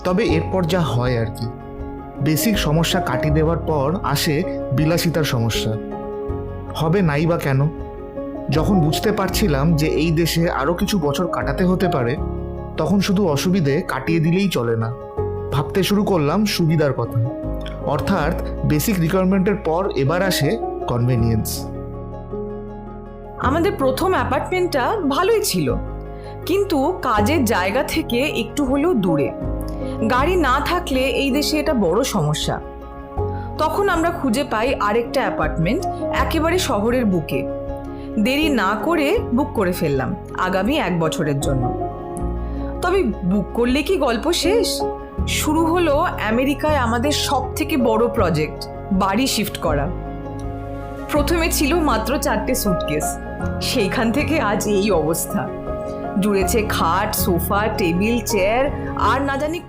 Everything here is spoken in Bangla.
তবে এরপর যা হয় আর কি, বেসিক সমস্যা কাটিয়ে দেওয়ার পর আসে বিলাসিতার সমস্যা। হবে নাই বা কেন? যখন বুঝতে পারছিলাম যে এই দেশে আরও কিছু বছর কাটাতে হতে পারে, তখন শুধু অসুবিধে কাটিয়ে দিলেই চলে না, ভাবতে শুরু করলাম সুবিধার কথা। অর্থাৎ বেসিক রিকোয়ারমেন্টের পর এবার আসে কনভেনিয়েন্স। আমাদের প্রথম অ্যাপার্টমেন্টটা ভালোই ছিল, কিন্তু কাজের জায়গা থেকে একটু হলেও দূরে। গাড়ি না থাকলে এই দেশে এটা বড় সমস্যা। তখন আমরা খুঁজে পাই আরেকটা অ্যাপার্টমেন্ট একেবারে শহরের বুকে। দেরি না করে বুক করে ফেললাম আগামী 1 বছরের জন্য। তবে বুক করলে কি গল্প শেষ? শুরু হলো আমেরিকায় আমাদের সব থেকে বড় প্রজেক্ট, বাড়ি শিফট করা। প্রথমে ছিল মাত্র 4টে সুটকেস, সেইখান থেকে আজ এই অবস্থা। জুড়েছে খাট, সোফা, টেবিল, চেয়ার আর না জানি